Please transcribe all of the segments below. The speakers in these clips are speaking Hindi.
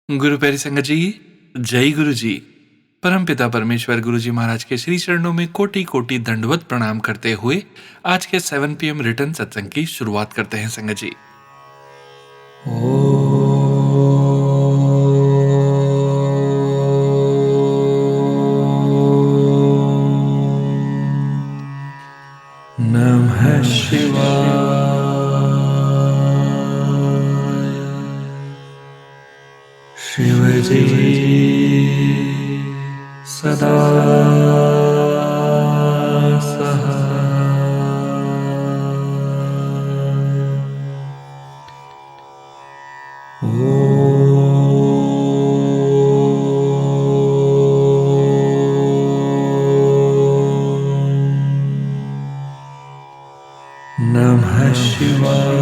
गुरु प्यारी संगत जी, जय गुरु जी। परमपिता परमेश्वर गुरु जी महाराज के श्री चरणों में कोटि कोटि दंडवत प्रणाम करते हुए आज के 7 PM रिटर्न सत्संग की शुरुआत करते हैं संगत जी। नमः शिवाय। शिव जी सदा नमः शिवाय।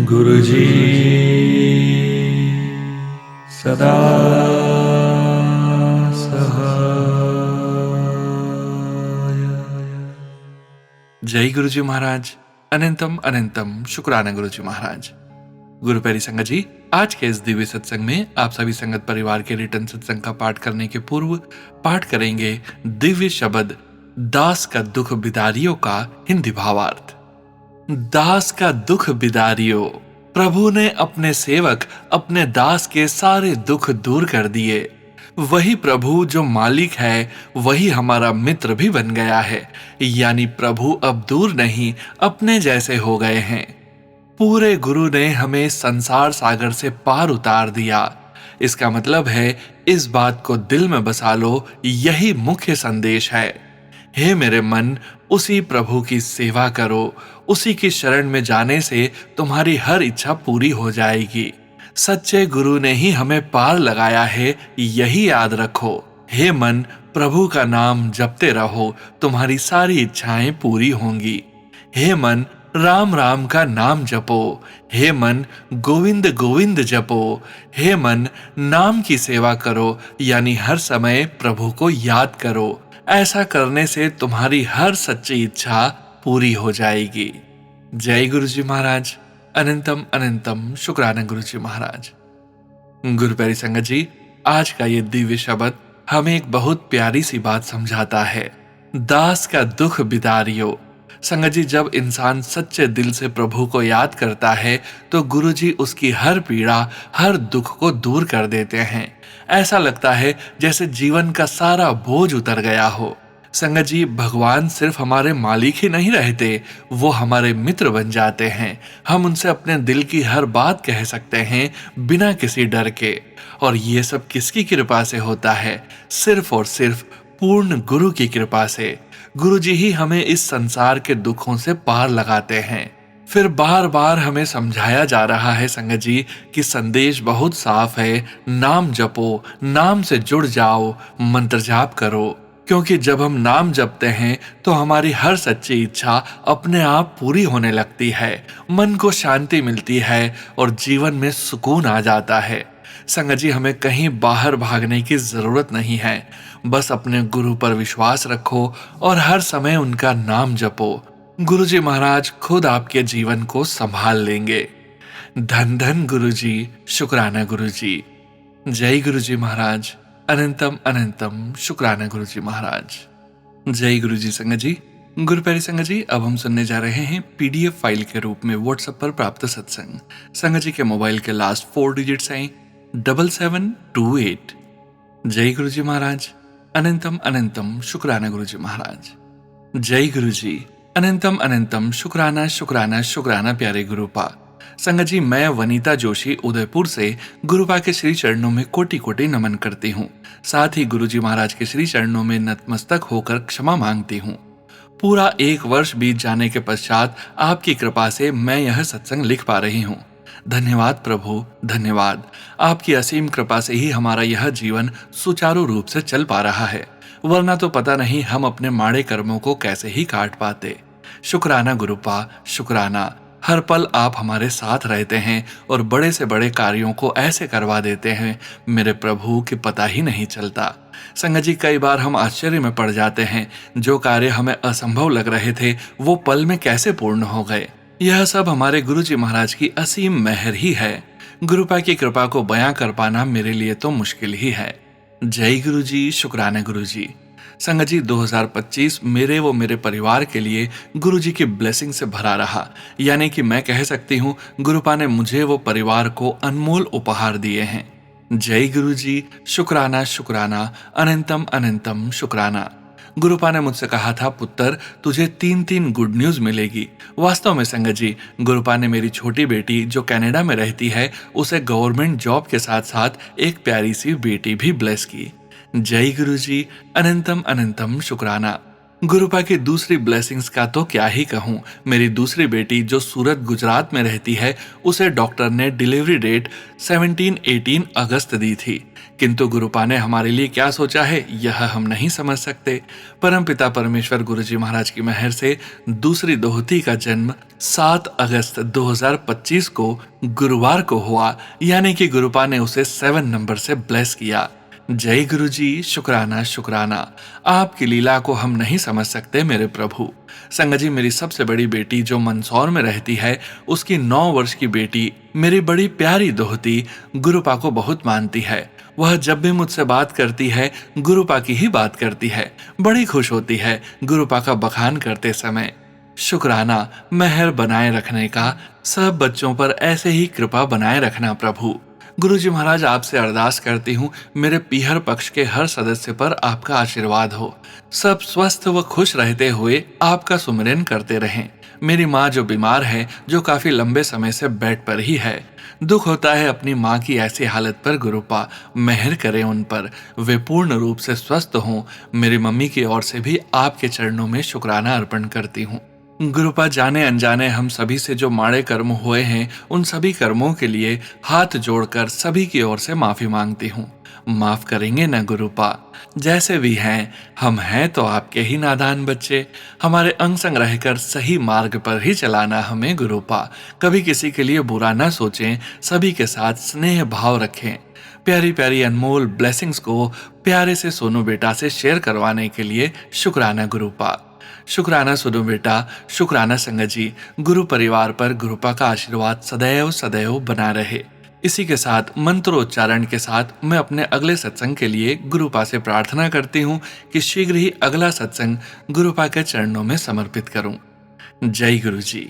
गुरु जी सदा सहाय। जय गुरु जी महाराज। अनंतम अनंतम शुक्राना गुरु जी महाराज। गुरु प्यारी संगत जी, आज के इस दिव्य सत्संग में आप सभी संगत परिवार के रिटर्न सत्संग का पाठ करने के पूर्व पाठ करेंगे दिव्य शब्द दास का दुख बिदारियों का हिंदी भावार्थ। दास का दुख बिदारियों, प्रभु ने अपने सेवक अपने दास के सारे दुख दूर कर दिए। वही प्रभु जो मालिक है वही हमारा मित्र भी बन गया है, यानी प्रभु अब दूर नहीं अपने जैसे हो गए हैं। पूरे गुरु ने हमें संसार सागर से पार उतार दिया। इसका मतलब है इस बात को दिल में बसा लो, यही मुख्य संदेश है। हे मेरे मन, उसी प्रभु की सेवा करो, उसी की शरण में जाने से तुम्हारी हर इच्छा पूरी हो जाएगी। सच्चे गुरु ने ही हमें पार लगाया है, यही याद रखो। हे मन, प्रभु का नाम जपते रहो, तुम्हारी सारी इच्छाएं पूरी होंगी। हे मन, राम राम का नाम जपो। हे मन, गोविंद गोविंद जपो। हे मन, नाम की सेवा करो, यानी हर समय प्रभु को याद करो। ऐसा करने से तुम्हारी हर सच्ची इच्छा पूरी हो जाएगी। जय गुरु जी महाराज। अनंतम अनंतम शुक्राना गुरु जी महाराज। गुरु प्यारी संगत जी, आज का ये दिव्य शब्द हमें एक बहुत प्यारी सी बात समझाता है। दास का दुख बिदारियो। संगत जी, जब इंसान सच्चे दिल से प्रभु को याद करता है तो गुरु जी उसकी हर पीड़ा, हर दुख को दूर कर देते हैं। ऐसा लगता है जैसे जीवन का सारा बोझ उतर गया हो। संगत जी, भगवान सिर्फ हमारे मालिक ही नहीं रहते, वो हमारे मित्र बन जाते हैं। हम उनसे अपने दिल की हर बात कह सकते हैं बिना किसी डर के। और ये सब किसकी कृपा से होता है? सिर्फ और सिर्फ पूर्ण गुरु की कृपा से। गुरु जी ही हमें इस संसार के दुखों से पार लगाते हैं। फिर बार बार हमें समझाया जा रहा है संगत जी कि संदेश बहुत साफ है। नाम जपो, नाम से जुड़ जाओ, मंत्र जाप करो। क्योंकि जब हम नाम जपते हैं तो हमारी हर सच्ची इच्छा अपने आप पूरी होने लगती है, मन को शांति मिलती है और जीवन में सुकून आ जाता है। संगत जी, हमें कहीं बाहर भागने की जरूरत नहीं है। बस अपने गुरु पर विश्वास रखो और हर समय उनका नाम जपो। गुरु जी महाराज खुद आपके जीवन को संभाल लेंगे। धन धन गुरु जी, शुक्राना गुरु जी। जय गुरु जी महाराज। अनंतम अनंतम शुक्राना गुरु जी महाराज। जय गुरु जी संगत जी। गुरु प्यारी संगत जी, अब हम सुनने जा रहे हैं PDF फाइल के रूप में व्हाट्सएप पर प्राप्त सत्संग। संगत जी के मोबाइल के लास्ट 4 डिजिट्स हैं 7728। जय गुरु जी महाराज। अनंतम अनंतम शुक्राना गुरु जी महाराज। जय गुरु जी। अनंतम अनंतम शुक्राना शुक्राना शुक्राना प्यारे गुरुपा। संगत जी, मैं वनीता जोशी उदयपुर से गुरुपा के श्री चरणों में कोटि कोटि नमन करती हूँ। साथ ही गुरु जी महाराज के श्री चरणों में नतमस्तक होकर क्षमा मांगती हूँ। पूरा 1 वर्ष बीत जाने के पश्चात आपकी कृपा से मैं यह सत्संग लिख पा रही हूँ। धन्यवाद प्रभु, धन्यवाद। आपकी असीम कृपा से ही हमारा यह जीवन सुचारू रूप से चल पा रहा है, वरना तो पता नहीं हम अपने माड़े कर्मों को कैसे ही काट पाते। शुक्राना गुरुपा, शुक्राना। हर पल आप हमारे साथ रहते हैं और बड़े से बड़े कार्यों को ऐसे करवा देते हैं मेरे प्रभु कि पता ही नहीं चलता। संगत जी, कई बार हम आश्चर्य में पड़ जाते हैं, जो कार्य हमें असंभव लग रहे थे वो पल में कैसे पूर्ण हो गए। यह सब हमारे गुरु जी महाराज की असीम मेहर ही है। गुरुपा की कृपा को बयां कर पाना मेरे लिए तो मुश्किल ही है। जय गुरु जी, शुक्राना गुरु जी। संगत जी, 2025 मेरे व मेरे परिवार के लिए गुरु जी की ब्लेसिंग से भरा रहा। यानी कि मैं कह सकती हूँ, गुरुपा ने मुझे वो परिवार को अनमोल उपहार दिए हैं। जय गुरु जी, शुक्राना शुक्राना, अनंतम अनंतम शुक्राना। गुरुपा ने मुझसे कहा था, पुत्र तुझे 3-3 गुड न्यूज मिलेगी। वास्तव में संगत जी, गुरुपा ने मेरी छोटी बेटी जो कनाडा में रहती है उसे गवर्नमेंट जॉब के साथ साथ एक प्यारी सी बेटी भी ब्लेस की। जय गुरु जी, अनंतम अनंतम शुक्राना। गुरुपा की दूसरी ब्लेसिंग्स का तो क्या ही कहूँ। मेरी दूसरी बेटी जो सूरत गुजरात में रहती है उसे डॉक्टर ने डिलीवरी डेट 17-18 अगस्त दी थी। किंतु गुरुपा ने हमारे लिए क्या सोचा है यह हम नहीं समझ सकते। परमपिता परमेश्वर गुरु जी महाराज की मेहर से दूसरी दोहती का जन्म 7 अगस्त 2025 को गुरुवार को हुआ। यानी कि गुरुपा ने उसे 7 नंबर से ब्लेस किया। जय गुरु जी, शुक्राना शुक्राना। आपकी लीला को हम नहीं समझ सकते मेरे प्रभु। संगत जी, मेरी सबसे बड़ी बेटी जो मंदसौर में रहती है उसकी 9 वर्ष की बेटी मेरी बड़ी प्यारी दोहती गुरुपा को बहुत मानती है। वह जब भी मुझसे बात करती है गुरुपा की ही बात करती है। बड़ी खुश होती है गुरुपा का बखान करते समय। शुक्राना, मेहर बनाए रखने का। सब बच्चों पर ऐसे ही कृपा बनाए रखना प्रभु। गुरु जी महाराज, आपसे अरदास करती हूँ मेरे पीहर पक्ष के हर सदस्य पर आपका आशीर्वाद हो। सब स्वस्थ व खुश रहते हुए आपका सुमिरन करते रहें। मेरी माँ जो बीमार है, जो काफी लंबे समय से बेड पर ही है, दुख होता है अपनी माँ की ऐसी हालत पर। गुरुपा मेहर करें उन पर, वे पूर्ण रूप से स्वस्थ हों। मेरी मम्मी की ओर से भी आपके चरणों में शुक्राना अर्पण करती हूँ। गुरुपा, जाने अनजाने हम सभी से जो माड़े कर्म हुए हैं उन सभी कर्मों के लिए हाथ जोड़कर सभी की ओर से माफी मांगती हूँ। माफ करेंगे ना गुरुपा। जैसे भी हैं, हम हैं तो आपके ही नादान बच्चे। हमारे अंग संग रहकर सही मार्ग पर ही चलाना हमें गुरुपा। कभी किसी के लिए बुरा ना सोचें, सभी के साथ स्नेह भाव रखें। प्यारी प्यारी अनमोल ब्लेसिंग्स को प्यारे से सोनू बेटा से शेयर करवाने के लिए शुक्राना गुरुपा। शुक्राना सोनू बेटा, शुक्राना संगत जी। गुरु परिवार पर गुरुपा का आशीर्वाद सदैव सदैव बना रहे। इसी के साथ मंत्रोच्चारण के साथ मैं अपने अगले सत्संग के लिए गुरुपा से प्रार्थना करती हूँ कि शीघ्र ही अगला सत्संग गुरुपा के चरणों में समर्पित करूं। जय गुरु जी।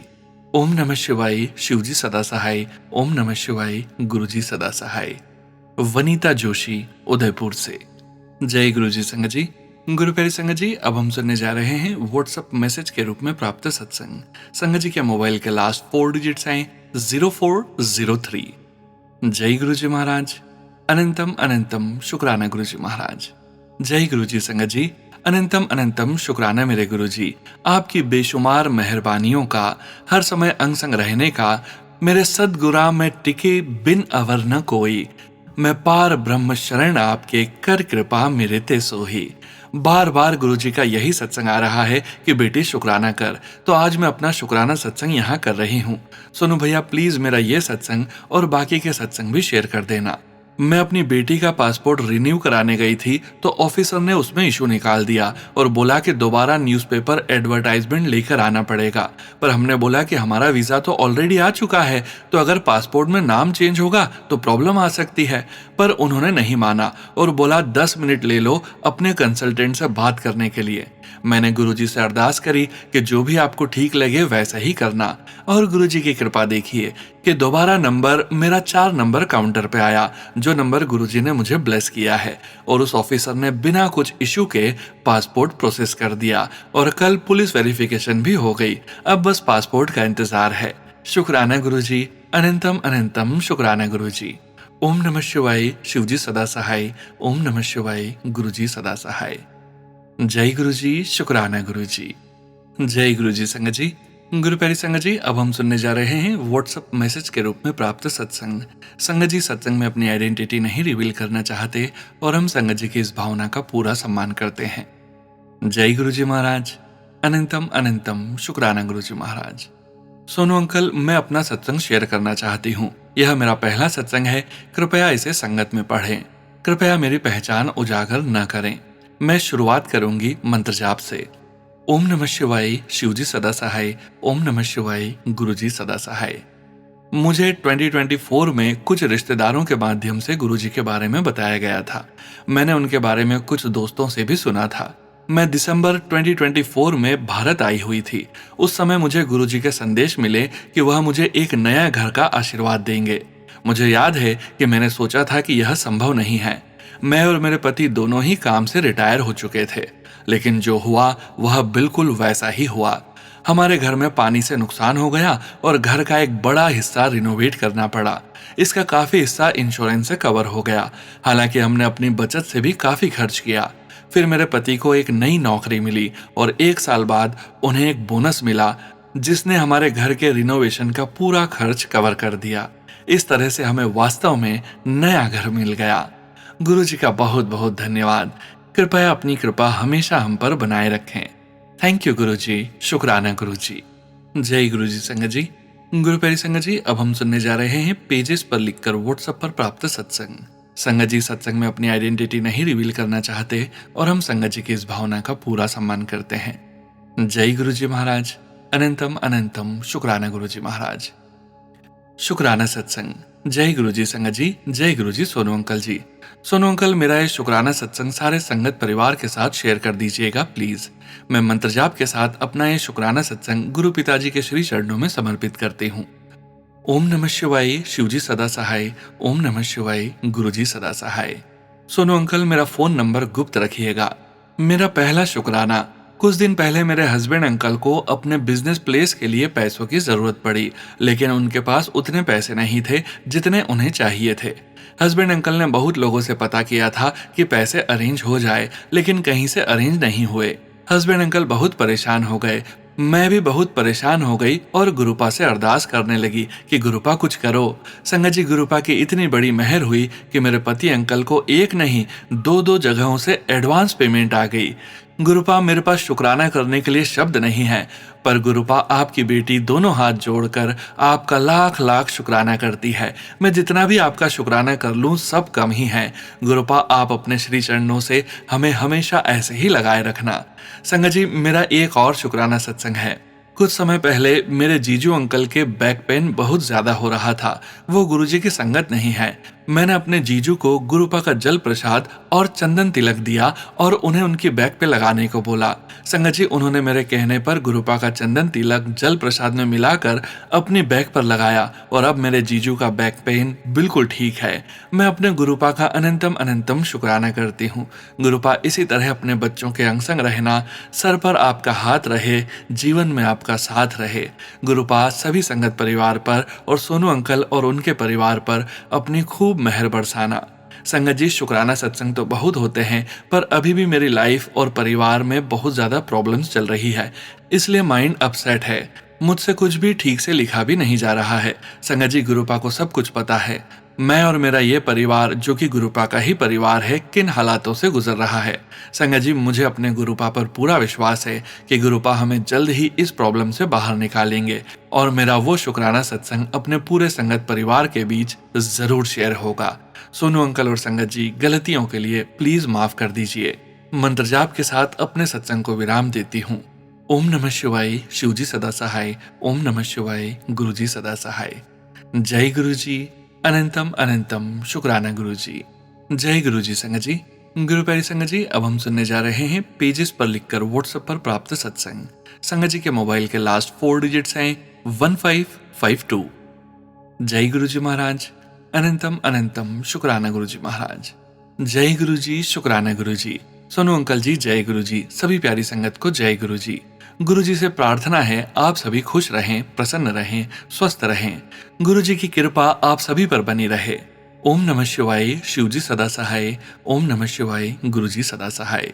ओम नमः शिवाय। शिवजी सदा सहाय। ओम नमः शिवाय। गुरु जी सदा सहाय। वनीता जोशी, उदयपुर से। जय गुरु जी संगत जी। गुरु प्यारी संगत जी, अब हम सुनने जा रहे हैं व्हाट्सएप मैसेज के रूप में प्राप्त सत्संग। संगत जी के मोबाइल के लास्ट 4 डिजिट्स हैं 0403। जय गुरु जी महाराज। अनंतम अनंतम शुक्राना गुरु जी महाराज। जय गुरु जी संगत जी। अनंतम अनंतम शुक्राना मेरे गुरु जी। आपकी बेशुमार मेहरबानियों का, हर समय अंग संग रहने का, मेरे सदगुरा में टिके बिन अवर न कोई। मैं पार ब्रह्म शरण आपके, कर कृपा मेरे ते सोही। बार बार गुरु जी का यही सत्संग आ रहा है कि बेटी शुक्राना कर, तो आज मैं अपना शुक्राना सत्संग यहाँ कर रही हूँ। सोनू भैया, प्लीज मेरा ये सत्संग और बाकी के सत्संग भी शेयर कर देना। मैं अपनी बेटी का पासपोर्ट रिन्यू कराने गई थी तो ऑफिसर ने उसमें इशू निकाल दिया और बोला कि दोबारा न्यूज़पेपर एडवर्टाइजमेंट लेकर आना पड़ेगा। पर हमने बोला कि हमारा वीजा तो ऑलरेडी आ चुका है, तो अगर पासपोर्ट में नाम चेंज होगा तो प्रॉब्लम आ सकती है। पर उन्होंने नहीं माना और बोला 10 मिनट ले लो अपने कंसल्टेंट से बात करने के लिए। मैंने गुरुजी से अरदास करी कि जो भी आपको ठीक लगे वैसा ही करना, और गुरुजी की कृपा देखिए कि दोबारा नंबर मेरा 4 नंबर काउंटर पे आया, जो नंबर गुरुजी ने मुझे ब्लेस किया है, और उस ऑफिसर ने बिना कुछ इशू के पासपोर्ट प्रोसेस कर दिया और कल पुलिस वेरिफिकेशन भी हो गई। अब बस पासपोर्ट का इंतजार है। शुक्राना गुरुजी, अनंतम अनंतम शुक्राना गुरुजी। ओम नमः शिवाय। शिवजी सदा सहाय। ओम नमः शिवाय। गुरुजी सदा सहाय। जय गुरु जी। शुक्राना गुरु जी। जय गुरु जी संगत जी। गुरु प्यारी संगत जी, अब हम सुनने जा रहे हैं व्हाट्सएप मैसेज के रूप में प्राप्त सत्संग। संगत जी सत्संग में अपनी आइडेंटिटी नहीं रिवील करना चाहते और हम संगत जी की इस भावना का पूरा सम्मान करते हैं। जय गुरु जी महाराज। अनंतम अनंतम शुक्राना गुरु जी महाराज। सोनू अंकल, मैं अपना सत्संग शेयर करना चाहती हूँ। यह मेरा पहला सत्संग है। कृपया इसे संगत में पढ़ें। कृपया मेरी पहचान उजागर न करें। मैं शुरुआत करूंगी मंत्र जाप से। ओम नमः शिवाय, शिवजी सदा सहाय। ओम नमः शिवाय, गुरुजी सदा सहाय। मुझे 2024 में कुछ रिश्तेदारों के माध्यम से गुरुजी के बारे में बताया गया था। मैंने उनके बारे में कुछ दोस्तों से भी सुना था। मैं दिसंबर 2024 में भारत आई हुई थी। उस समय मुझे गुरुजी के संदेश मिले कि वह मुझे एक नया घर का आशीर्वाद देंगे। मुझे याद है कि मैंने सोचा था कि यह संभव नहीं है। मैं और मेरे पति दोनों ही काम से रिटायर हो चुके थे, लेकिन जो हुआ वह बिल्कुल वैसा ही हुआ। हमारे घर में पानी से नुकसान हो गया और घर का एक बड़ा हिस्सा रिनोवेट करना पड़ा। इसका काफी हिस्सा इंश्योरेंस से कवर हो गया। हालांकि हमने अपनी बचत से भी काफी खर्च किया। फिर मेरे पति को एक नई नौकरी मिली और 1 साल बाद उन्हें एक बोनस मिला, जिसने हमारे घर के रिनोवेशन का पूरा खर्च कवर कर दिया। इस तरह से हमें वास्तव में नया घर मिल गया। गुरु जी का बहुत बहुत धन्यवाद। कृपया अपनी कृपा हमेशा हम पर बनाए रखें। थैंक यू गुरु जी। शुक्राना गुरु जी। जय गुरु जी संगत जी। गुरु प्यारी संगत जी, अब हम सुनने जा रहे हैं पेजेस पर लिखकर व्हाट्सएप पर प्राप्त सत्संग। संगत जी सत्संग में अपनी आइडेंटिटी नहीं रिवील करना चाहते और हम संगत जी की इस भावना का पूरा सम्मान करते हैं। जय गुरु जी महाराज। अनंतम अनंतम शुक्राना गुरु जी महाराज। शुक्राना सत्संग। जय गुरु जी संगत जी। जय गुरु जी सोनू अंकल जी। सोनू अंकल, मेरा ये शुक्राना सत्संग सारे संगत परिवार के साथ शेयर कर दीजिएगा प्लीज। मैं मंत्र जाप के साथ अपना ये शुक्राना सत्संग गुरु पिताजी के श्री चरणों में समर्पित करती हूँ। ओम नमः शिवाय, शिवजी सदा सहाय। ओम नमः शिवाय, गुरुजी सदा सहाय। सोनू अंकल, मेरा फोन नंबर गुप्त रखिएगा। मेरा पहला शुक्राना। कुछ दिन पहले मेरे हस्बैंड अंकल को अपने बिजनेस प्लेस के लिए पैसों की जरूरत पड़ी, लेकिन उनके पास उतने पैसे नहीं थे जितने उन्हें चाहिए थे। हस्बैंड अंकल ने बहुत लोगों से पता किया था कि पैसे अरेंज हो जाए, लेकिन कहीं से अरेंज नहीं हुए। हस्बैंड अंकल बहुत परेशान हो गए। मैं भी बहुत परेशान हो गई और गुरुपा से अरदास करने लगी कि गुरुपा कुछ करो। संगत जी, गुरुपा की इतनी बड़ी मेहर हुई कि मेरे पति अंकल को एक नहीं दो दो जगहों से एडवांस पेमेंट आ गई। गुरुपा, मेरे पास शुक्राना करने के लिए शब्द नहीं है, पर गुरुपा आपकी बेटी दोनों हाथ जोड़कर आपका लाख लाख शुक्राना करती है। मैं जितना भी आपका शुक्राना कर लूं सब कम ही है। गुरुपा, आप अपने श्री चरणों से हमें हमेशा ऐसे ही लगाए रखना। संगत जी, मेरा एक और शुक्राना सत्संग है। कुछ समय पहले मेरे जीजू अंकल के बैक पेन बहुत ज्यादा हो रहा था। वो गुरुजी की संगत नहीं है। मैंने अपने जीजू को गुरुपा का जल प्रसाद और चंदन तिलक दिया और उन्हें उनकी बैक पे लगाने को बोला। संगत जी, उन्होंने मेरे कहने पर गुरुपा का चंदन तिलक जल प्रसाद में मिलाकर अपनी बैक पर लगाया और अब मेरे जीजू का बैक पेन बिल्कुल ठीक है। मैं अपने गुरुपा का अनंतम अनंतम शुक्राना करती हूँ। गुरुपा, इसी तरह अपने बच्चों के अंग संग रहना, सर पर आपका हाथ रहे, जीवन में आपका साथ रहे। गुरुपा सभी संगत परिवार पर और सोनू अंकल और उनके परिवार पर अपनी खूब मेहर बरसाना। संगत जी, शुक्राना सत्संग तो बहुत होते हैं, पर अभी भी मेरी लाइफ और परिवार में बहुत ज्यादा प्रॉब्लम्स चल रही है, इसलिए माइंड अपसेट है। मुझसे कुछ भी ठीक से लिखा भी नहीं जा रहा है। संगत जी, गुरुपा को सब कुछ पता है। मैं और मेरा ये परिवार, जो कि गुरुपा का ही परिवार है, किन हालातों से गुजर रहा है। संगत जी, मुझे अपने गुरुपा पर पूरा विश्वास है कि गुरुपा हमें जल्द ही इस प्रॉब्लम से बाहर निकालेंगे और मेरा वो शुक्राना सत्संग अपने पूरे संगत परिवार के बीच जरूर शेयर होगा। सोनू अंकल और संगत जी, गलतियों के लिए प्लीज माफ कर दीजिए। मंत्र जाप के साथ अपने सत्संग को विराम देती हूँ। ओम नमः शिवाय, शिवजी सदा सहाय। ओम नमः शिवाय, गुरुजी सदा सहाय। जय गुरु जी। अनंतम अनंतम शुक्राना गुरु जी। जय गुरु जी संगत जी। गुरु प्यारी संगत जी, अब हम सुनने जा रहे हैं पेजेस पर लिखकर व्हाट्सएप पर प्राप्त सत्संग। संगत जी के मोबाइल के लास्ट 4 डिजिट्स हैं 1552। जय गुरु जी महाराज। अनंतम अनंतम शुक्राना गुरु जी महाराज। जय गुरु जी। शुक्राना गुरु जी। सोनू अंकल जी जय गुरु जी। सभी प्यारी संगत को जय गुरु जी। गुरु जी से प्रार्थना है आप सभी खुश रहें, प्रसन्न रहें, स्वस्थ रहें। गुरु जी की कृपा आप सभी पर बनी रहे। ओम नमः शिवाय, शिवजी सदा सहाय। ओम नमः शिवाय, गुरु जी सदा सहाय।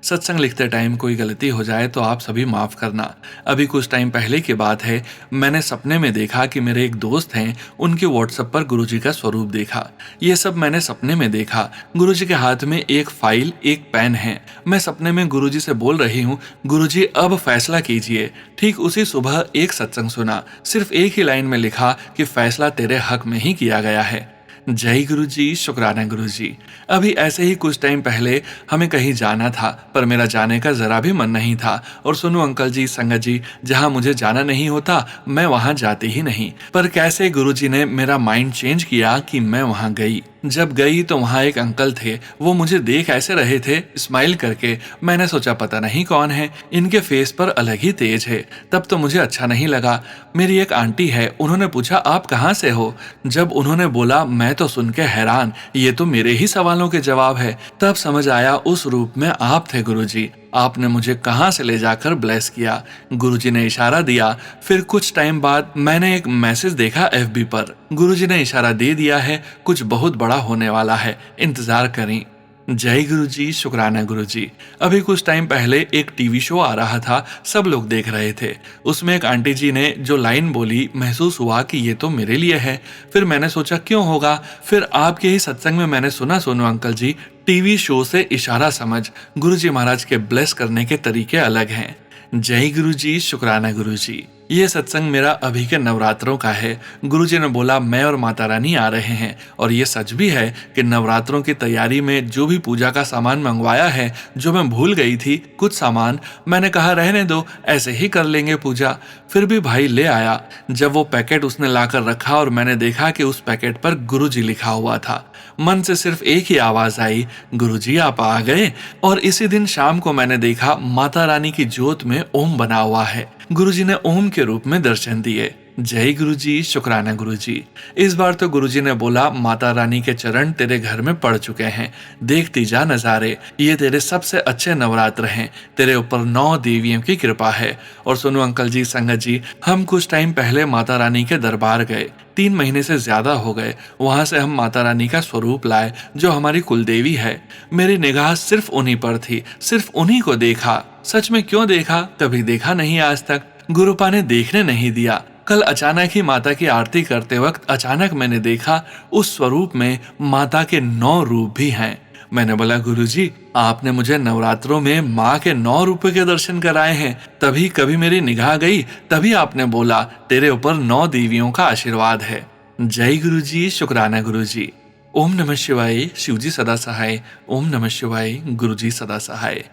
सत्संग लिखते टाइम कोई गलती हो जाए तो आप सभी माफ करना। अभी कुछ टाइम पहले की बात है, मैंने सपने में देखा कि मेरे एक दोस्त हैं, उनके व्हाट्सएप पर गुरुजी का स्वरूप देखा। ये सब मैंने सपने में देखा। गुरुजी के हाथ में एक फाइल, एक पेन है। मैं सपने में गुरुजी से बोल रही हूँ, गुरुजी अब फैसला कीजिए। ठीक उसी सुबह एक सत्संग सुना, सिर्फ एक ही लाइन में लिखा कि फैसला तेरे हक में ही किया गया है। जय गुरु जी, शुक्राना गुरु जी। अभी ऐसे ही कुछ टाइम पहले हमें कहीं जाना था, पर मेरा जाने का जरा भी मन नहीं था। और सुनो अंकल जी, संगत जी, जहां मुझे जाना नहीं होता मैं वहां जाती ही नहीं। पर कैसे गुरुजी ने मेरा माइंड चेंज किया कि मैं वहां गई। जब गई तो वहां एक अंकल थे। वो मुझे देख ऐसे रहे थे, स्माइल करके। मैंने सोचा पता नहीं कौन है, इनके फेस पर अलग ही तेज है। तब तो मुझे अच्छा नहीं लगा। मेरी एक आंटी है, उन्होंने पूछा आप कहाँ से हो। जब उन्होंने बोला, मैं तो सुन के हैरान, ये तो मेरे ही सवालों के जवाब है। तब समझ आया उस रूप में आप थे गुरुजी। आपने मुझे कहां से ले जाकर ब्लेस किया। गुरुजी ने इशारा दिया। फिर कुछ टाइम बाद मैंने एक मैसेज देखा एफबी पर। गुरुजी ने इशारा दे दिया है, कुछ बहुत बड़ा होने वाला है, इंतजार करें। जय गुरुजी, शुक्राना गुरुजी। अभी कुछ टाइम पहले एक टीवी शो आ रहा था, सब लोग देख रहे थे। उसमें एक आंटी जी ने जो लाइन बोली, महसूस हुआ कि ये तो मेरे लिए है। फिर मैंने सोचा क्यों होगा। फिर आपके ही सत्संग में मैंने सुना, सोनू अंकल जी, टीवी शो से इशारा समझ। गुरुजी महाराज के ब्लेस करने के तरीके अलग हैं। जय गुरुजी, शुक्राना गुरुजी। ये सत्संग मेरा अभी के नवरात्रों का है। गुरुजी ने बोला मैं और माता रानी आ रहे हैं। और ये सच भी है कि नवरात्रों की तैयारी में जो भी पूजा का सामान मंगवाया है, जो मैं भूल गई थी कुछ सामान, मैंने कहा रहने दो, ऐसे ही कर लेंगे पूजा। फिर भी भाई ले आया। जब वो पैकेट उसने लाकर रखा और मैंने देखा कि उस पैकेट पर गुरुजी लिखा हुआ था, मन से सिर्फ एक ही आवाज आई, गुरुजी आप आ गए। और इसी दिन शाम को मैंने देखा माता रानी की जोत में ओम बना हुआ है। गुरुजी ने ओम के रूप में दर्शन दिए। जय गुरुजी, शुक्राना गुरुजी। इस बार तो गुरुजी ने बोला माता रानी के चरण तेरे घर में पड़ चुके हैं, देखती जा नजारे, ये तेरे सबसे अच्छे नवरात्र हैं, तेरे ऊपर 9 देवियों की कृपा है। और सुनो अंकल जी, संगत जी, हम कुछ टाइम पहले माता रानी के दरबार गए, 3 महीने से ज्यादा हो गए। वहां से हम माता रानी का स्वरूप लाए, जो हमारी कुलदेवी है। मेरी निगाह सिर्फ उन्हीं पर थी, सिर्फ उन्हीं को देखा। सच में क्यों देखा, कभी देखा नहीं आज तक। गुरुपा ने देखने नहीं दिया। कल अचानक ही माता की आरती करते वक्त अचानक मैंने देखा उस स्वरूप में माता के 9 रूप भी हैं। मैंने बोला गुरुजी, आपने मुझे नवरात्रों में माँ के 9 रूपों के दर्शन कराए हैं। तभी कभी मेरी निगाह गई, तभी आपने बोला तेरे ऊपर 9 देवियों का आशीर्वाद है। जय गुरुजी, शुक्राना गुरुजी। ओम नमः शिवाय, शिवजी सदा सहाय। ओम नमः शिवाय, गुरुजी सदा सहाय।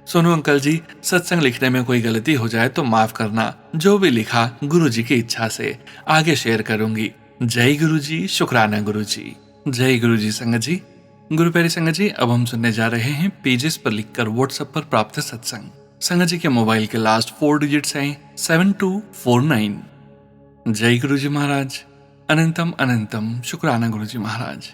सोनू अंकल जी, सत्संग लिखने में कोई गलती हो जाए तो माफ करना। जो भी लिखा गुरुजी की इच्छा से आगे शेयर करूंगी। जय गुरुजी, शुक्राना गुरुजी। जय गुरुजी संगत जी। गुरु प्यारी संगत जी, अब हम सुनने जा रहे हैं पेजेस पर लिखकर व्हाट्सएप पर प्राप्त सत्संग। संगत जी के मोबाइल के लास्ट 4 डिजिट्स हैं 7249। जय गुरुजी महाराज। अनंतम अनंतम शुक्राना गुरुजी महाराज।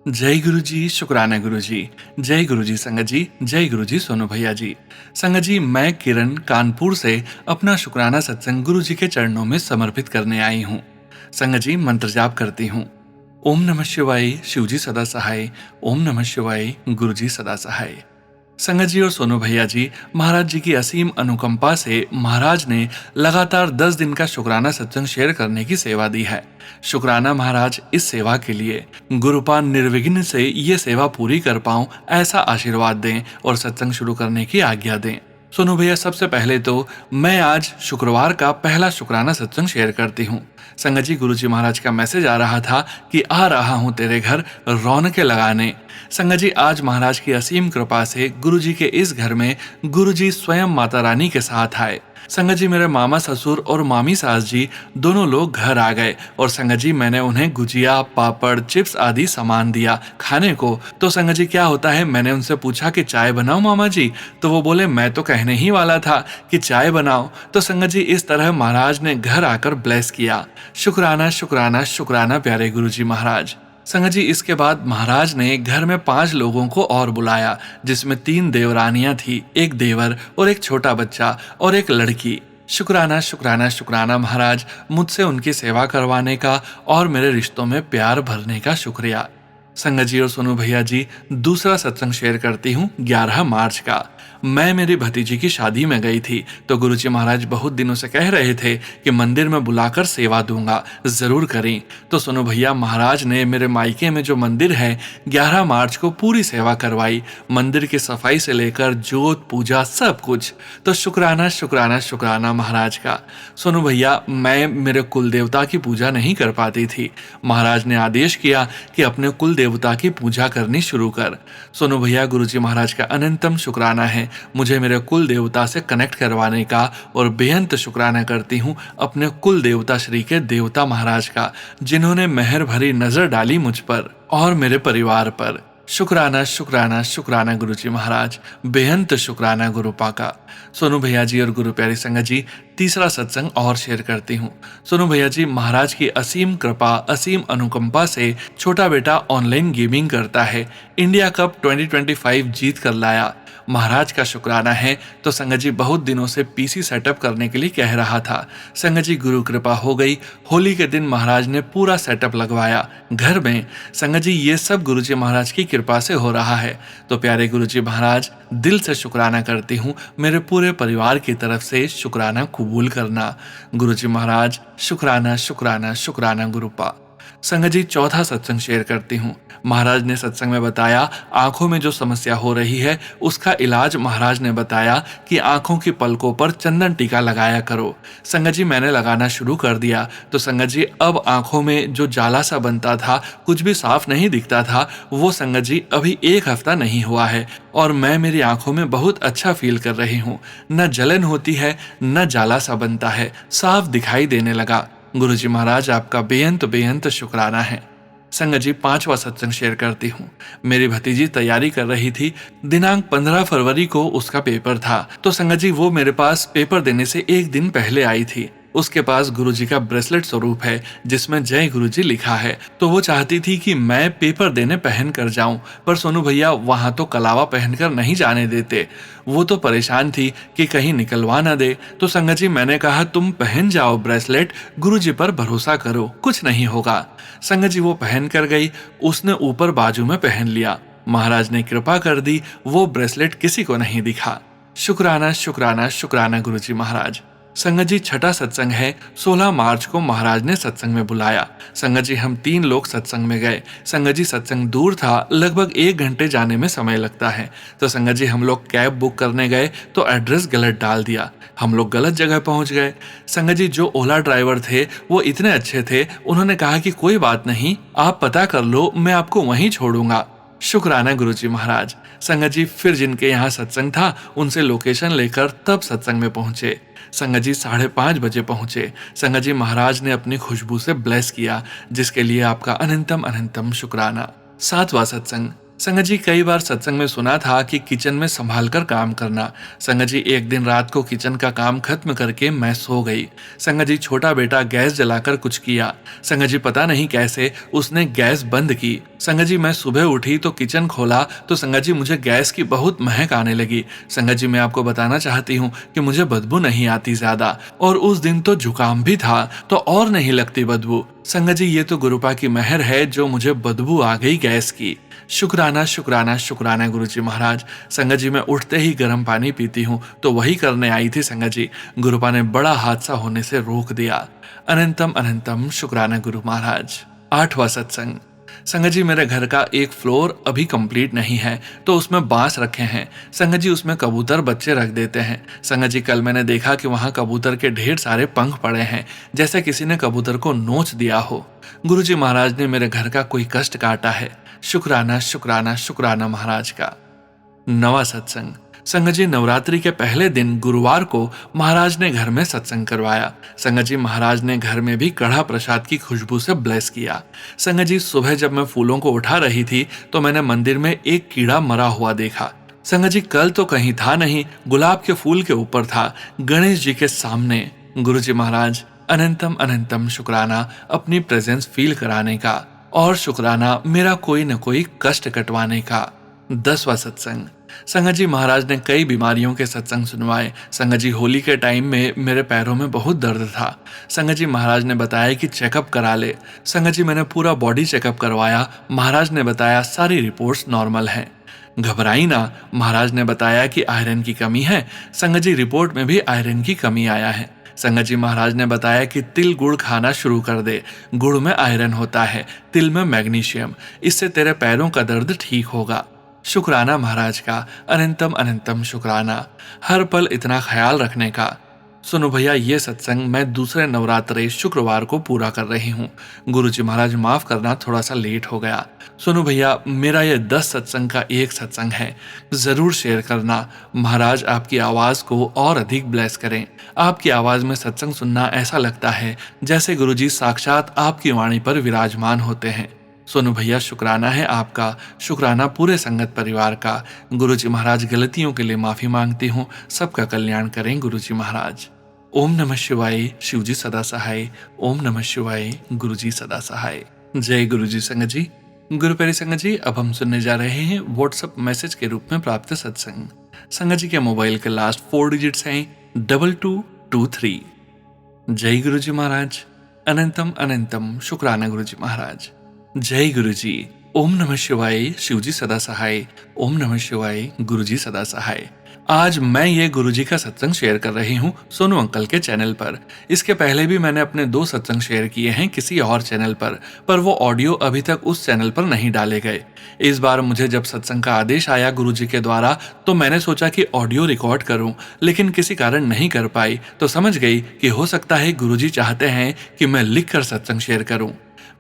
जय गुरुजी, शुक्राना गुरुजी। जय गुरुजी संगत जी। जय गुरुजी सोनू भैया जी। संगत जी, मैं किरण कानपुर से अपना शुक्राना सत्संग गुरुजी के चरणों में समर्पित करने आई हूँ। संगत जी, मंत्र जाप करती हूँ। ओम नमः शिवाय, शिवजी सदा सहाय। ओम नमः शिवाय, गुरुजी सदा सहाय। संगत जी और सोनू भैया जी, महाराज जी की असीम अनुकंपा से महाराज ने लगातार 10 दिन का शुक्राना सत्संग शेयर करने की सेवा दी है। शुक्राना महाराज इस सेवा के लिए गुरुपा निर्विघ्न से ये सेवा पूरी कर पाऊं, ऐसा आशीर्वाद दें और सत्संग शुरू करने की आज्ञा दें। सोनू भैया, सबसे पहले तो मैं आज शुक्रवार का पहला शुक्राना सत्संग शेयर करती हूँ। संगत जी, गुरुजी महाराज का मैसेज आ रहा था कि आ रहा हूँ तेरे घर रौनकें लगाने। संगत जी, आज महाराज की असीम कृपा से गुरुजी के इस घर में गुरुजी स्वयं माता रानी के साथ आए। संगत जी, मेरे मामा ससुर और मामी सास जी दोनों लोग घर आ गए। और संगत जी, मैंने उन्हें गुजिया, पापड़, चिप्स आदि सामान दिया खाने को। तो संगत जी, क्या होता है, मैंने उनसे पूछा कि चाय बनाओ मामा जी। तो वो बोले मैं तो कहने ही वाला था कि चाय बनाओ। तो संगत जी, इस तरह महाराज ने घर आकर ब्लेस किया। शुक्राना शुक्राना शुक्राना प्यारे गुरुजी महाराज। संगत जी, इसके बाद महाराज ने घर में 5 लोगों को और बुलाया, जिसमें 3 देवरानियां थी, एक देवर और एक छोटा बच्चा और एक लड़की। शुक्राना शुक्राना शुक्राना महाराज, मुझसे उनकी सेवा करवाने का और मेरे रिश्तों में प्यार भरने का शुक्रिया। संगत जी और सोनू भैया जी, दूसरा सत्संग शेयर करती हूँ 11 मार्च का। मैं मेरी भतीजी की शादी में गई थी, तो गुरुजी महाराज बहुत दिनों से कह रहे थे कि मंदिर में बुलाकर सेवा दूंगा, जरूर करें। तो सोनू भैया महाराज ने मेरे मायके में जो मंदिर है 11 मार्च को पूरी सेवा करवाई, मंदिर की सफाई से लेकर जोत पूजा सब कुछ। तो शुक्राना शुक्राना शुक्राना महाराज का। सोनू भैया, मैं मेरे कुल देवता की पूजा नहीं कर पाती थी, महाराज ने आदेश किया कि अपने कुल देवता की पूजा करनी शुरू कर। सोनू भैया, गुरुजी महाराज का अनंतम शुक्राना है मुझे मेरे कुल देवता से कनेक्ट करवाने का, और बेअंत शुक्राना करती हूँ अपने कुल देवता श्री के देवता महाराज का, जिन्होंने मेहर भरी नजर डाली मुझ पर और मेरे परिवार पर। शुक्राना शुक्राना शुक्राना गुरुजी महाराज, बेअंत शुक्राना गुरुपा का। सोनू भैया जी और गुरु प्यारी संगत जी, तीसरा सत्संग और शेयर करती हूँ। सोनू भैया जी, महाराज की असीम कृपा असीम अनुकंपा से छोटा बेटा ऑनलाइन गेमिंग करता है, इंडिया कप 2025 जीत कर लाया, महाराज का शुक्राना है। तो संगत जी, बहुत दिनों से पीसी सेटअप करने के लिए कह रहा था, संगत जी गुरु कृपा हो गई, होली के दिन महाराज ने पूरा सेटअप लगवाया घर में। संगत जी, ये सब गुरुजी महाराज की कृपा से हो रहा है। तो प्यारे गुरुजी महाराज, दिल से शुक्राना करती हूँ, मेरे पूरे परिवार की तरफ से शुक्राना कबूल करना। गुरुजी महाराज, शुक्राना शुक्राना शुक्राना गुरुपा। संगत जी, चौथा सत्संग शेयर करती हूँ। महाराज ने सत्संग में बताया आंखों में जो समस्या हो रही है उसका इलाज महाराज ने बताया कि आंखों की पलकों पर चंदन टीका लगाया करो। संगत जी, मैंने लगाना शुरू कर दिया। तो संगत जी, अब आंखों में जो जाला सा बनता था, कुछ भी साफ नहीं दिखता था, वो संगत जी अभी 1 हफ्ता नहीं हुआ है, और मैं मेरी आंखों में बहुत अच्छा फील कर रही हूँ। न जलन होती है, न जाला सा बनता है, साफ दिखाई देने लगा। गुरुजी महाराज, आपका बेअंत बेअंत शुक्राना है। संगत जी, 5वां सत्संग शेयर करती हूँ। मेरी भतीजी तैयारी कर रही थी, दिनांक 15 फरवरी को उसका पेपर था। तो संगत जी, वो मेरे पास पेपर देने से 1 दिन पहले आई थी। उसके पास गुरुजी का ब्रेसलेट स्वरूप है जिसमें जय गुरुजी लिखा है। तो वो चाहती थी कि मैं पेपर देने पहन कर जाऊं, पर सोनू भैया वहां तो कलावा पहनकर नहीं जाने देते। वो तो परेशान थी कि कहीं निकलवा ना दे। तो संगत जी, मैंने कहा तुम पहन जाओ ब्रेसलेट, गुरुजी पर भरोसा करो, कुछ नहीं होगा। संगत जी, वो पहन कर गई, उसने ऊपर बाजू में पहन लिया। महाराज ने कृपा कर दी, वो ब्रेसलेट किसी को नहीं दिखा। शुक्राना शुक्राना शुक्राना गुरुजी महाराज। संगत जी, छठा सत्संग है। 16 मार्च को महाराज ने सत्संग में बुलाया। संगत जी, हम 3 लोग सत्संग में गए। संगत जी, सत्संग दूर था, लगभग 1 घंटे जाने में समय लगता है। तो संगत जी, हम लोग कैब बुक करने गए तो एड्रेस गलत डाल दिया, हम लोग गलत जगह पहुंच गए। संगत जी, जो ओला ड्राइवर थे वो इतने अच्छे थे, उन्होंने कहा कि कोई बात नहीं, आप पता कर लो, मैं आपको वहीं छोड़ूंगा। शुक्राना गुरुजी महाराज। संगत जी, फिर जिनके यहाँ सत्संग था उनसे लोकेशन लेकर तब सत्संग में पहुंचे। संगत जी, 5:30 बजे पहुंचे। संगत जी, महाराज ने अपनी खुशबू से ब्लेस किया, जिसके लिए आपका अनंतम अनंतम शुक्राना। 7वां सत्संग। संगत जी, कई बार सत्संग में सुना था कि किचन में संभाल कर काम करना। संगत जी, एक दिन रात को किचन का काम खत्म करके मैं सो गई। संगत जी, छोटा बेटा गैस जलाकर कुछ किया। संगत जी, पता नहीं कैसे उसने गैस बंद की। संगत जी, मैं सुबह उठी तो किचन खोला तो संगत जी मुझे गैस की बहुत महक आने लगी। संगत जी, मैं आपको बताना चाहती हूँ कि मुझे बदबू नहीं आती ज्यादा, और उस दिन तो जुकाम भी था तो और नहीं लगती बदबू। संगत जी, ये तो गुरुपा की मेहर है जो मुझे बदबू आ गई गैस की। शुक्राना शुक्राना शुक्राना गुरुजी महाराज। संगत जी, मैं उठते ही गर्म पानी पीती हूँ तो वही करने आई थी संगत जी, गुरुपा ने बड़ा हादसा होने से रोक दिया। अनंतम अनंतम शुक्राना गुरु महाराज। 8वां सत्संग। संगत जी, मेरे घर का एक फ्लोर अभी कंप्लीट नहीं है तो उसमें बांस रखे हैं। संगत जी, उसमें कबूतर बच्चे रख देते हैं। संगत जी, कल मैंने देखा कि वहां कबूतर के ढेर सारे पंख पड़े हैं, जैसे किसी ने कबूतर को नोच दिया हो। गुरुजी महाराज ने मेरे घर का कोई कष्ट काटा है। शुक्राना शुक्राना शुक्राना महाराज का। 9वां सत्संग। संगत जी, नवरात्रि के पहले दिन गुरुवार को महाराज ने घर में सत्संग करवाया। संगत जी, महाराज ने घर में भी कढ़ा प्रसाद की खुशबू से ब्लेस किया। संगत जी, सुबह जब मैं फूलों को उठा रही थी तो मैंने मंदिर में एक कीड़ा मरा हुआ देखा। संगत जी, कल तो कहीं था नहीं, गुलाब के फूल के ऊपर था, गणेश जी के सामने। गुरुजी महाराज, अनंतम अनंतम शुक्राना अपनी प्रेजेंस फील कराने का, और शुक्राना मेरा कोई न कोई कष्ट कटवाने का। 10वां सत्संग। संगत जी महाराज ने कई बीमारियों के सत्संग सुनवाए। संगत जी होली के टाइम में मेरे पैरों में बहुत दर्द था। संगत जी महाराज ने बताया कि चेकअप करा ले। संगत जी मैंने पूरा बॉडी चेकअप करवाया। महाराज ने बताया सारी रिपोर्ट्स नॉर्मल हैं। घबराई ना, महाराज ने बताया कि आयरन की कमी है। संगत जी रिपोर्ट में भी आयरन की कमी आया है। संगत जी महाराज ने बताया कि तिल गुड़ खाना शुरू कर दे। गुड़ में आयरन होता है, तिल में मैग्नीशियम। इससे तेरे पैरों का दर्द ठीक होगा। शुक्राना महाराज का, अनंतम अनंतम शुक्राना, हर पल इतना ख्याल रखने का। सुनो भैया, ये सत्संग मैं दूसरे नवरात्रे शुक्रवार को पूरा कर रही हूँ। गुरुजी महाराज माफ करना, थोड़ा सा लेट हो गया। सुनो भैया, मेरा ये 10 सत्संग का एक सत्संग है, जरूर शेयर करना। महाराज आपकी आवाज को और अधिक ब्लेस करें। आपकी आवाज में सत्संग सुनना ऐसा लगता है जैसे गुरुजी साक्षात आपकी वाणी पर विराजमान होते हैं। सोनू भैया, शुक्राना है आपका, शुक्राना पूरे संगत परिवार का। गुरुजी महाराज, गलतियों के लिए माफी मांगती हूँ। सबका कल्याण करें गुरुजी महाराज। ओम नमः शिवाय, शिवजी सदा सहाय। ओम नमः शिवाय, गुरुजी सदा सहाय। जय गुरुजी संगत जी। गुरु प्यारी संगत जी, अब हम सुनने जा रहे हैं व्हाट्सएप मैसेज के रूप में प्राप्त सत्संग। संगत जी के मोबाइल के लास्ट 4 डिजिट्स हैं 2223। जय गुरुजी महाराज, अनंतम अनंतम शुक्राना गुरुजी महाराज। जय गुरुजी। ओम नमः शिवाय, शिवजी सदा सहाय। ओम नमः शिवाय, गुरुजी सदा सहाय। आज मैं ये गुरुजी का सत्संग शेयर कर रही हूँ सोनू अंकल के चैनल पर। इसके पहले भी मैंने अपने 2 सत्संग शेयर किए हैं किसी और चैनल पर वो ऑडियो अभी तक उस चैनल पर नहीं डाले गए। इस बार मुझे जब सत्संग का आदेश आया गुरुजी के द्वारा, तो मैंने सोचा कि ऑडियो रिकॉर्ड करूं, लेकिन किसी कारण नहीं कर पाई। तो समझ गई कि हो सकता है गुरुजी चाहते हैं कि मैं लिखकर सत्संग शेयर करूं।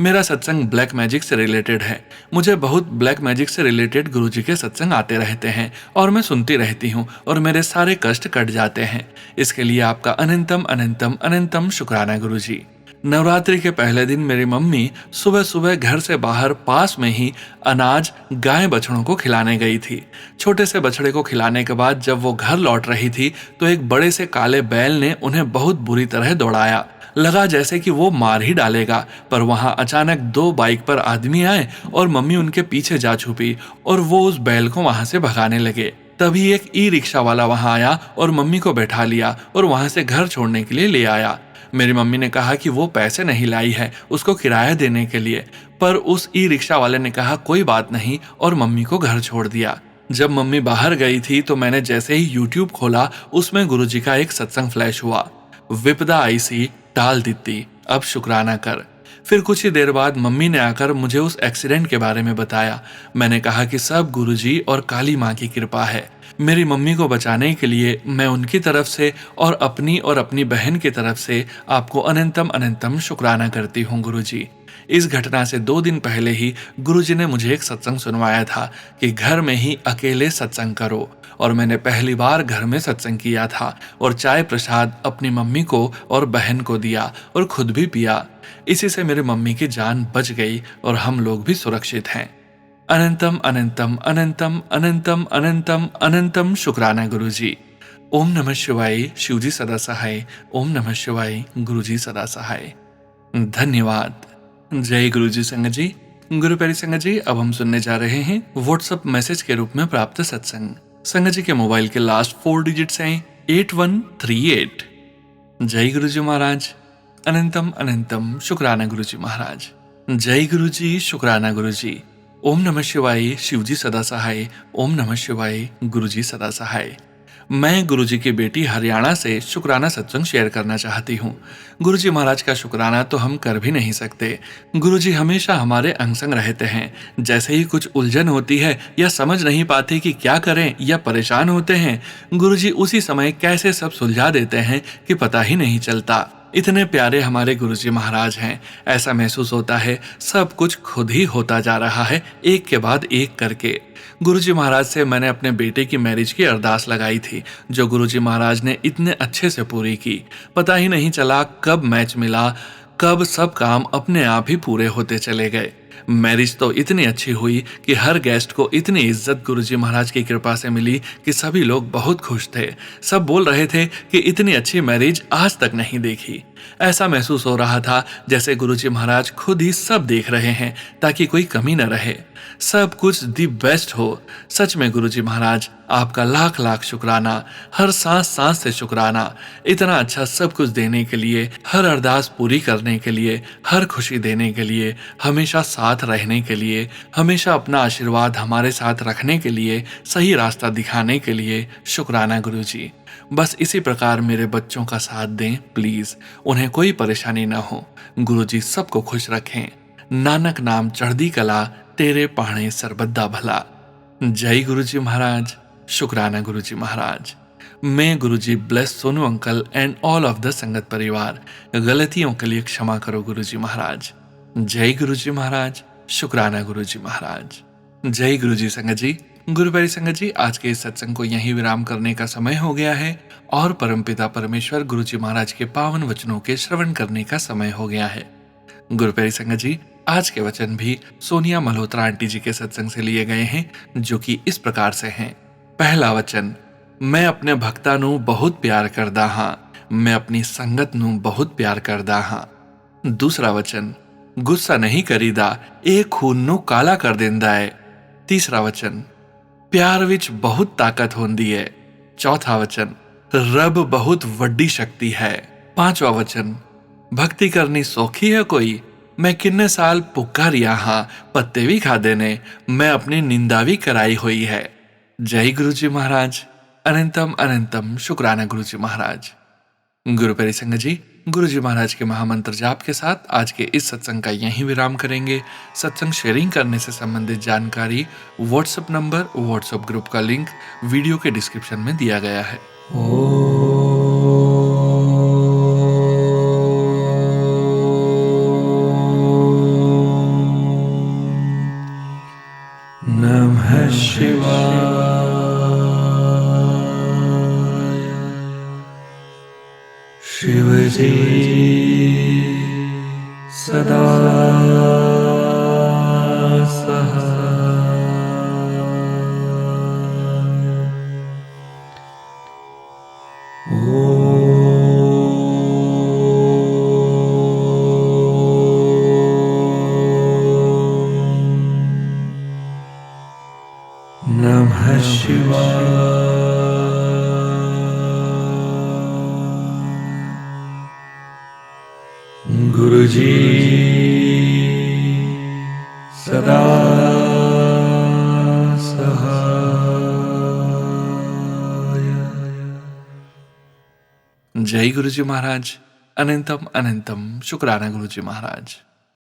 मेरा सत्संग ब्लैक मैजिक से रिलेटेड है। मुझे बहुत ब्लैक मैजिक से रिलेटेड गुरुजी के सत्संग आते रहते हैं और मैं सुनती रहती हूँ और मेरे सारे कष्ट कट जाते हैं। इसके लिए आपका अनंतम अनंतम अनंतम शुक्राना गुरुजी। नवरात्रि के पहले दिन मेरी मम्मी सुबह सुबह घर से बाहर पास में ही अनाज गाय बछड़ों को खिलाने गई थी। छोटे से बछड़े को खिलाने के बाद जब वो घर लौट रही थी तो एक बड़े से काले बैल ने उन्हें बहुत बुरी तरह दौड़ाया। लगा जैसे कि वो मार ही डालेगा, पर वहां अचानक 2 बाइक पर आदमी आए और मम्मी उनके पीछे जा छुपी और वो उस बैल को वहां से भगाने लगे। तभी एक ई रिक्शा वाला वहां आया और मम्मी को बैठा लिया और वहां से घर छोड़ने के लिए ले आया। मेरी मम्मी ने कहा कि वो पैसे नहीं लाई है उसको किराया देने के लिए, पर उस ई रिक्शा वाले ने कहा कोई बात नहीं और मम्मी को घर छोड़ दिया। जब मम्मी बाहर गई थी तो मैंने जैसे ही यूट्यूब खोला, उसमें गुरुजी का एक सत्संग फ्लैश हुआ, विपदा आईसी टाल दीती, अब शुक्राना कर। फिर कुछ ही देर बाद मम्मी ने आकर मुझे उस एक्सीडेंट के बारे में बताया। मैंने कहा कि सब गुरुजी और काली माँ की कृपा है। मेरी मम्मी को बचाने के लिए मैं उनकी तरफ से और अपनी बहन की तरफ से आपको अनंतम अनंतम शुक्राना करती हूँ गुरुजी। इस घटना से 2 दिन पहले ही गुरुजी ने मुझे एक सत्संग सुनवाया था कि घर में ही अकेले सत्संग करो, और मैंने पहली बार घर में सत्संग किया था और चाय प्रसाद अपनी मम्मी को और बहन को दिया और खुद भी पिया। इसी से मेरी मम्मी की जान बच गई और हम लोग भी सुरक्षित हैं। अनंतम अनंतम अनंतम अनंतम अनंतम अनंतम शुक्राना गुरुजी। ओम नमः शिवाय, शिवजी सदा सहाय। ओम नमः शिवाय, गुरुजी सदा सहाय। धन्यवाद। जय गुरुजी संगत जी। गुरु प्यारी संगत जी, अब हम सुनने जा रहे हैं व्हाट्सएप मैसेज के रूप में प्राप्त सत्संग। संगत जी के मोबाइल के लास्ट 4 डिजिट्स हैं 8138। जय गुरुजी महाराज, अनंतम अनंतम शुक्राना गुरुजी महाराज। जय गुरुजी, शुक्राना गुरुजी। ओम नमः शिवाय, शिवजी सदा सहाय। ओम नमः शिवाय, गुरुजी सदा सहाय। मैं गुरुजी की बेटी हरियाणा से शुक्राना सत्संग शेयर करना चाहती हूँ। गुरुजी महाराज का शुक्राना तो हम कर भी नहीं सकते। गुरुजी हमेशा हमारे अंग संग रहते हैं। जैसे ही कुछ उलझन होती है या समझ नहीं पाते कि क्या करें या परेशान होते हैं, गुरुजी उसी समय कैसे सब सुलझा देते हैं कि पता ही नहीं चलता। इतने प्यारे हमारे गुरुजी महाराज हैं। ऐसा महसूस होता है सब कुछ खुद ही होता जा रहा है, एक के बाद एक करके। गुरुजी महाराज से मैंने अपने बेटे की मैरिज की अरदास लगाई थी, जो गुरुजी महाराज ने इतने अच्छे से पूरी की। पता ही नहीं चला कब मैच मिला, कब सब काम अपने आप ही पूरे होते चले गए। मैरिज तो इतनी अच्छी हुई कि हर गेस्ट को इतनी इज्जत गुरुजी महाराज की कृपा से मिली कि सभी लोग बहुत खुश थे। सब बोल रहे थे कि इतनी अच्छी मैरिज आज तक नहीं देखी। ऐसा महसूस हो रहा था जैसे गुरुजी महाराज खुद ही सब देख रहे हैं ताकि कोई कमी न रहे, सब कुछ दी बेस्ट हो। सच में गुरुजी महाराज आपका लाख लाख शुक्राना, हर सांस सांस से शुक्राना, इतना अच्छा सब कुछ देने के लिए, हर अरदास पूरी करने के लिए, हर खुशी देने के लिए, हमेशा साथ रहने के लिए, हमेशा अपना आशीर्वाद हमारे साथ रखने के लिए, सही रास्ता दिखाने के लिए शुक्राना गुरुजी। बस इसी प्रकार मेरे बच्चों का साथ दें प्लीज, उन्हें कोई परेशानी ना हो। गुरुजी सबको खुश रखें। नानक नाम चढ़दी कला, तेरे पाणे सरबद्दा भला। जय गुरुजी महाराज। शुक्राना गुरुजी महाराज। मैं Guruji bless Sonu uncle and all of the sangat परिवार। गलतियों के लिए क्षमा करो गुरुजी महाराज। जय गुरुजी महाराज। शुक्राना गुरुजी महाराज। जय गुरुजी संगत जी। गुरु प्यारी संगत जी, आज के इस सत्संग को यहीं विराम करने का समय हो गया है और परमपिता परमेश्वर गुरुजी महाराज के पावन वचनों के श्रवण करने का समय हो गया है। गुरु प्यारी संगत जी, आज के वचन भी सोनिया मल्होत्रा आंटी जी के सत्संग से लिए गए हैं, जो कि इस प्रकार से हैं। पहला वचन, मैं अपने भक्ता नू बहुत प्यार करदा हां, मैं अपनी संगत नू बहुत प्यार करदा हां। दूसरा वचन, गुस्सा नहीं करीदा, ਇਹ खून नू काला कर देंदा है। तीसरा वचन, प्यार विच बहुत ताकत होंदी है। चौथा वचन, रब बहुत वड्डी शक्ति है। पांचवा वचन, भक्ति करनी सौखी है कोई, मैं किन्ने साल भुक्का रिया हां, पत्ते भी खादे ने, मैं अपनी निंदा भी कराई हुई है। जय गुरुजी महाराज। अनंतम अनंतम शुक्राना गुरुजी महाराज। गुरु प्यारी संगत जी, गुरुजी महाराज के महामंत्र जाप के साथ आज के इस सत्संग का यहीं विराम करेंगे। सत्संग शेयरिंग करने से संबंधित जानकारी, व्हाट्सएप नंबर, व्हाट्सएप ग्रुप का लिंक वीडियो के डिस्क्रिप्शन में दिया गया है। नमः शिवाय। शिवजी सदा सहाय। नमः शिवाय। गुरुजी सदा सहाय। जय गुरुजी महाराज। अनंतम अनंतम शुक्राना गुरुजी महाराज।